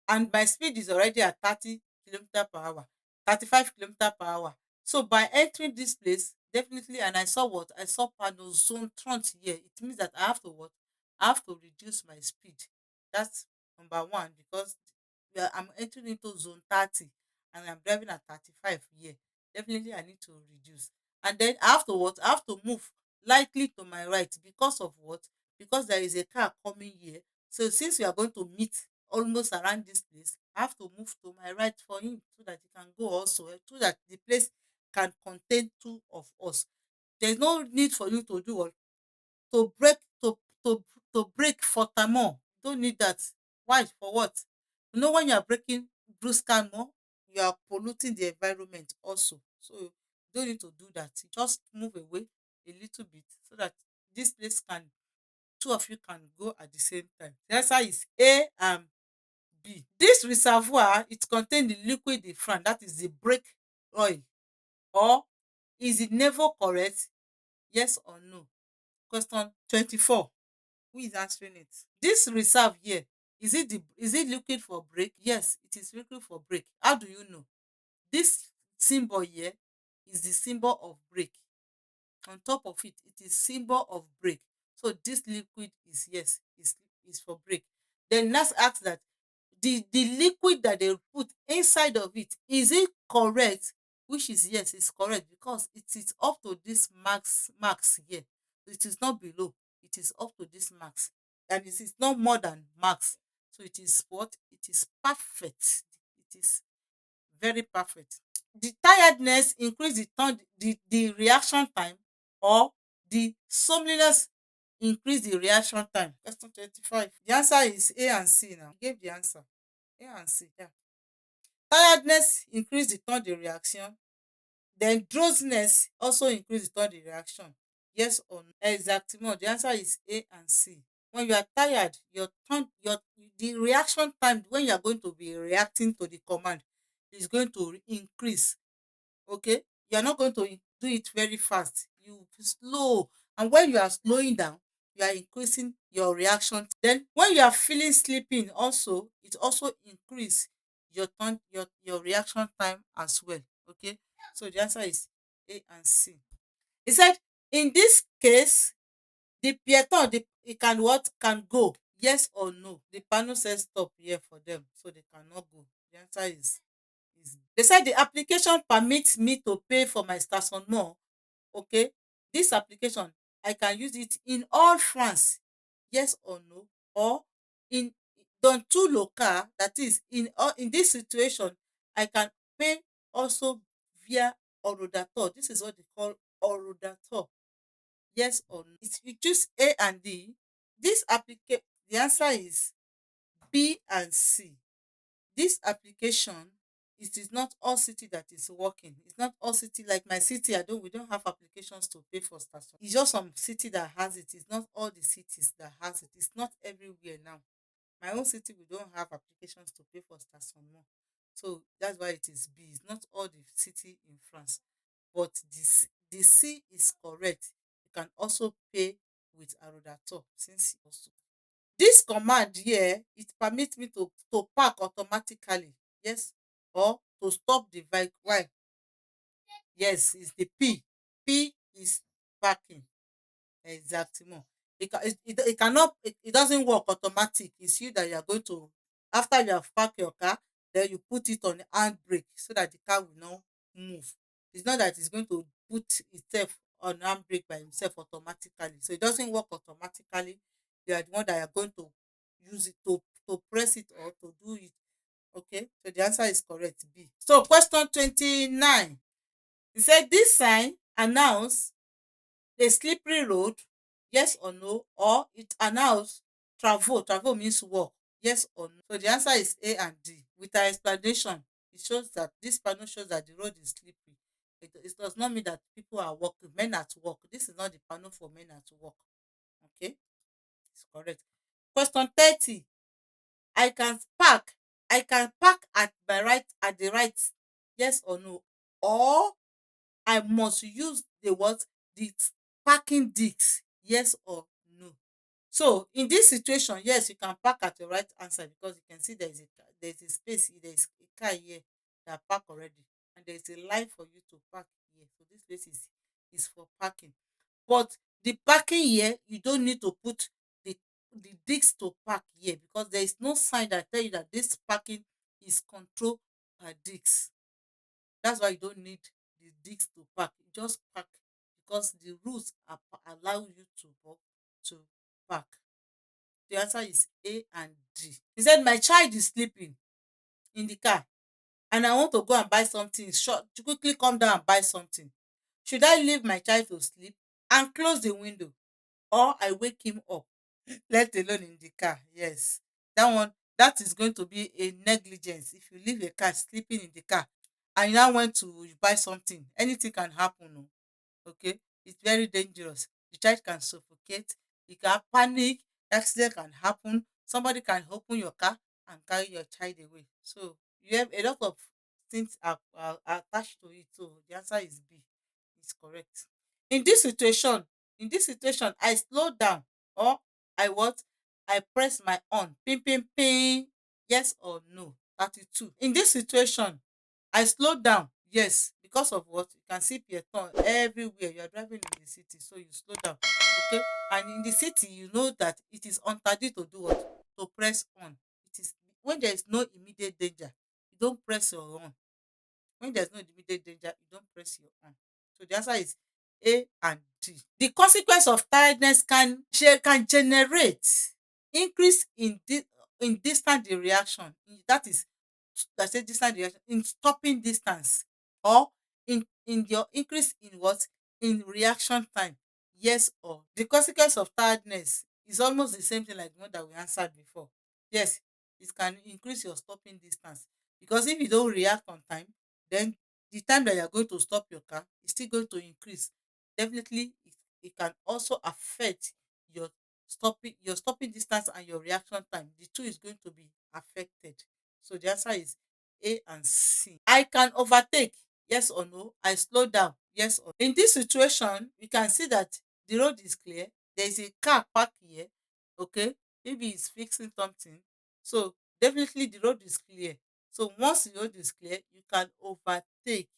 and my speed is already at 30 kilometers per hour, 35 kilometers per hour. So by entering this place, definitely, and I saw what? I saw panel zone front here. It means that I have to what? I have to reduce my speed. That's number one, because I'm entering into zone 30 and I'm driving at 35 here. Definitely I need to reduce. And then I have to what? I have to move lightly to my right because of what? Because there is a car coming here. So since we are going to meet almost around this place, I have to move to my right for him so that he can go also, so that the place can contain two of us. There's no need for you to do what? To break to to break for more. You don't need that. Why? For what? You know, when you are breaking brusque more, you are polluting the environment also. So you don't need to do that. You just move away a little bit so that this place can, two of you can go at the same time. The answer is A and B. This reservoir, it contains the liquid in front, that is the brake oil. Or is it never correct? Yes or no? Question 24. Who is answering it? This reserve here, is it liquid for brake? Yes, it is liquid for brake. How do you know? This symbol here, is the symbol of brake. On top of it, it is symbol of brake. So this liquid is, yes, is for brake. Then let's ask that the liquid that they put inside of it, is it correct? Which is, yes, it's correct, because it is up to this marks here. It is not below, it is up to this marks, and it is not more than marks. So it is what? It is perfect. It is very perfect. The tiredness increase the reaction time, or the someliness increase the reaction time. Question 25. The answer is A and C now. He gave the answer. A and C. Yeah. Tiredness increase the time the reaction. Then drowsiness also increase the time the reaction. Yes or no? Exactly. The answer is A and C. When you are tired, your time, your the reaction time when you are going to be reacting to the command is going to increase. Okay, you are not going to do it very fast, you slow, and when you are slowing down, you are increasing your reaction. Then when you are feeling sleeping also, it also increase your turn your reaction time as well. Okay, so the answer is A and C. He said, in this case, the peloton, it can what? Can go, yes or no? The panel says stop here for them, so they cannot go. The answer is they said the application permits me to pay for my stationnement. Okay, this application, I can use it in all France, yes or no? Or in dans tout le cas, that is in all, in this situation, I can pay also via orodator. This is what they call orodator. Yes or no? If you choose A and D, this application, the answer is B and C. This application, it is not all city that is working. It's not all city, like my city. We don't have applications to pay for station. It's just some city that has it. It's not all the cities that has it. It's not everywhere now. My own city, we don't have applications to pay for stationnement. So that's why it is B. It's not all the city in France. But the C is correct. You can also pay with Arodator, since also this command here, it permits me to park automatically, yes, or to stop the vehicle. Why? Yes, it's the P. P is parking. Exactly. It cannot, it doesn't work automatic. It's you that you are going to, after you have parked your car, then you put it on the handbrake so that the car will not move. It's not that it's going to put itself on handbrake by himself automatically. So it doesn't work automatically. You are the one that are going to use it to press it or to do it. Okay, so the answer is correct, B. So question 29. He said this sign announce a slippery road, yes or no? Or it announce travel. Travel means walk, yes or no? So the answer is A and D. With our explanation, it shows that this panel shows that the road is slippery. It does not mean that people are walking, men at work. This is not the panel for men at work. Okay, it's correct. Question 30. I can park. I can park at my right, at the right, yes or no? Or I must use the what? The parking disc, yes or no? So in this situation, yes, you can park at the right answer, because you can see there's a space, there's a car here that park already, and there's a line for you to park here. So this place is for parking. But the parking here, you don't need to put the disc to park here, because there is no sign that tell you that this parking is controlled by disc. That's why you don't need the disc to park. You just park, because the rules allow you to park. The answer is A and D. He said, my child is sleeping in the car and I want to go and buy something short, to quickly come down and buy something. Should I leave my child to sleep and close the window, or I wake him up, let alone in the car? Yes, that one, that is going to be a negligence. If you leave a car sleeping in the car and you now went to buy something, anything can happen. Okay, it's very dangerous. The child can suffocate, you can panic, accident can happen, somebody can open your car and carry your child away. So you have a lot of things are attached to it. So the answer is B. It's correct. In this situation, I slow down, or I what? I press my on. Ping ping ping. Yes or no? 32. In this situation, I slow down. Yes, because because of what? You can see peloton everywhere. You are driving in the city, so you slow down. Okay, and in the city, you know that it is untidy to do what? To press on. It is when there is no immediate danger, you don't press your on. When there's no immediate danger, you don't press your on. So the answer is A and D. The consequence of tiredness can generate increase in distant reaction. That is, that say distant reaction in stopping distance, or in your increase in what? In reaction time. Yes or the consequence of tiredness is almost the same thing like the one that we answered before. Yes, it can increase your stopping distance, because if you don't react on time, then the time that you are going to stop your car is still going to increase. Definitely, it can also affect your stopping distance and your reaction time. The two is going to be affected. So the answer is A and C. I can overtake. Yes or no? I slow down. Yes or no? In this situation, we can see that the road is clear. There is a car parked here. Okay, maybe it's fixing something. So definitely the road is clear. So once the road is clear, you can overtake,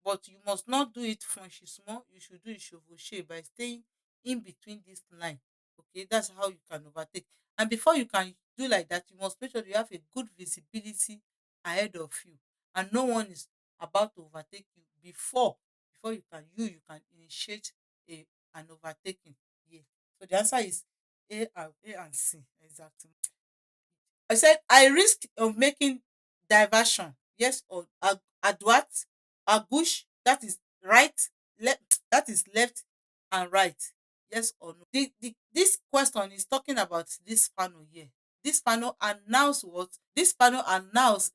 but you must not do it small. You should do it chevauché by staying in between this line. Okay, that's how you can overtake. And before you can do like that, you must make sure you have a good visibility ahead of you, and no one is about to overtake you before you can initiate an overtaking. Yeah. So the answer is A and C. Exactly. I said I risk of making diversion. Yes or à droite, à gauche, that is right, left, that is left and right. Yes or no? This question is talking about this panel here. This panel announce what? This panel announce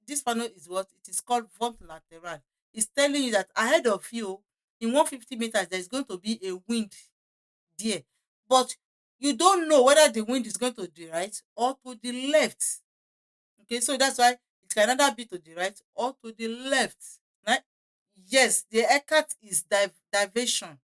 this panel is what? It is called vent lateral. It's telling you that ahead of you, in 150 meters, there is going to be a wind there. But you don't know whether the wind is going to the right or to the left. Okay, so that's why it can either be to the right or to the left. Right? Yes, the Eckhart is diversion.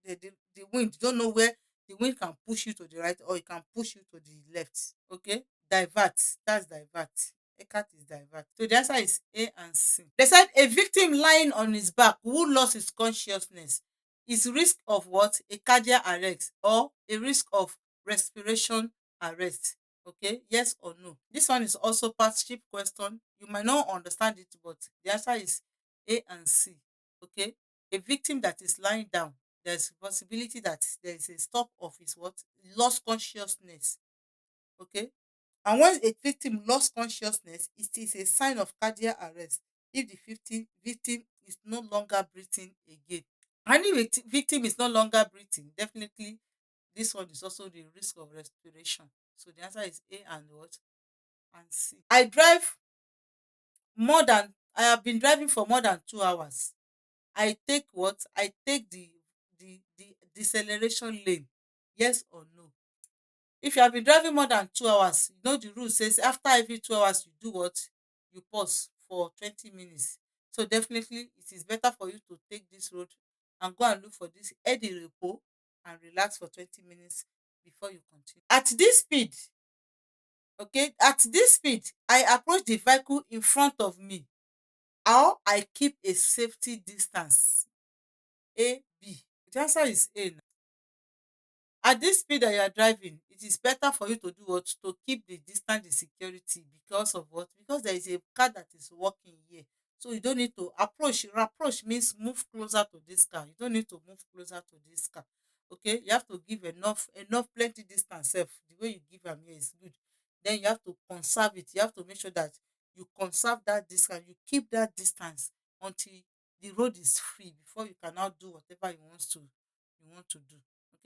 The wind, you don't know where the wind can push you to the right or it can push you to the left. Okay, divert, that's divert. Eckhart is divert. So the answer is A and C. They said a victim lying on his back who lost his consciousness is risk of what? A cardiac arrest or a risk of respiration arrest. Okay, yes or no? This one is also partnership question. You might not understand it, but the answer is A and C. Okay, a victim that is lying down, there's possibility that there is a stop of his what? Lost consciousness. Okay, and when a victim lost consciousness, it is a sign of cardiac arrest if the victim is no longer breathing again. And if victim is no longer breathing, definitely this one is also the risk of respiration. So the answer is A and what? And C. I have been driving for more than 2 hours. I take what? I take the deceleration lane. Yes or no? If you have been driving more than 2 hours, you know the rule says after every 2 hours, you do what? You pause for 20 minutes. So definitely it is better for you to take this road and go and look for this aide repos and relax for 20 minutes before you continue. At this speed, okay, at this speed, I approach the vehicle in front of me, or I keep a safety distance. A, B. The answer is A. At this speed that you are driving, it is better for you to do what? To keep the distance, the security. Because of what? Because there is a car that is walking here. So you don't need to approach. Approach means move closer to this car. You don't need to move closer to this car. Okay, you have to give enough plenty distance sef. The way you give am here is good. Then you have to conserve it. You have to make sure that you conserve that distance. You keep that distance until the road is free before you can now do whatever you want to do.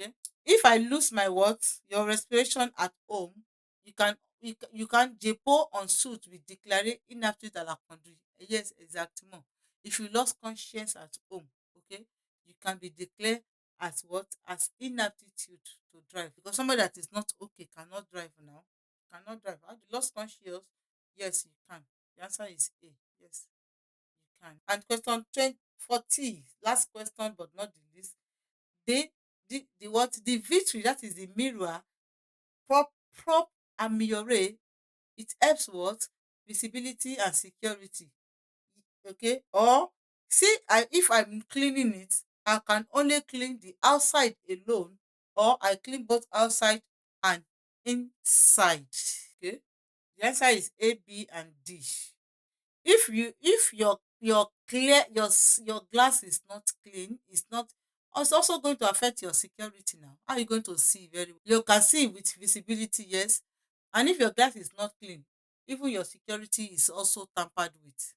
Okay, if I lose my words, your respiration at home, you can dépôt en suite with déclarer inaptitude à la conduite. Yes, exactement. If you lost conscience at home, okay, you can be declared as what? As inaptitude to drive, because somebody that is not okay cannot drive now. Cannot drive. How you lost conscious? Yes, you can. The answer is A. Yes, you can. And question 40, last question but not the least. The the victory, that is the mirror, prop ameliorate, it helps what? Visibility and security. Okay, or See, if I'm cleaning it, I can only clean the outside alone, or I clean both outside and inside. Okay. The answer is A, B, and D. If your clear your glass is not clean, it's also going to affect your security now. How are you going to see very well? You can see with visibility, yes. And if your glass is not clean, even your security is also tampered with,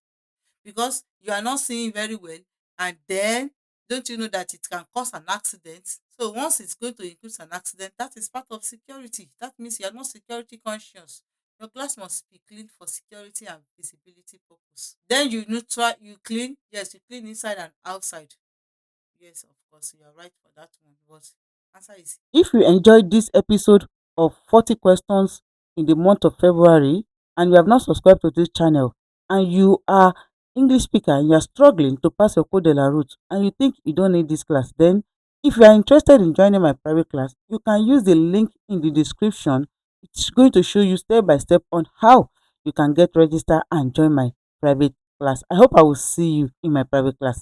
because you are not seeing very well, and then don't you know that it can cause an accident? So once it's going to include an accident, that is part of security. That means you are not security conscious. Your glass must be clean for security and visibility purpose. Then you neutral, you clean, yes, you clean inside and outside. Yes, of course, you are right for that one. But answer is, if you enjoyed this episode of 40 questions in the month of February and you have not subscribed to this channel, and you are English speaker and you are struggling to pass your code de la route and you think you don't need this class, then if you are interested in joining my private class, you can use the link in the description. It's going to show you step by step on how you can get registered and join my private class. I hope I will see you in my private class.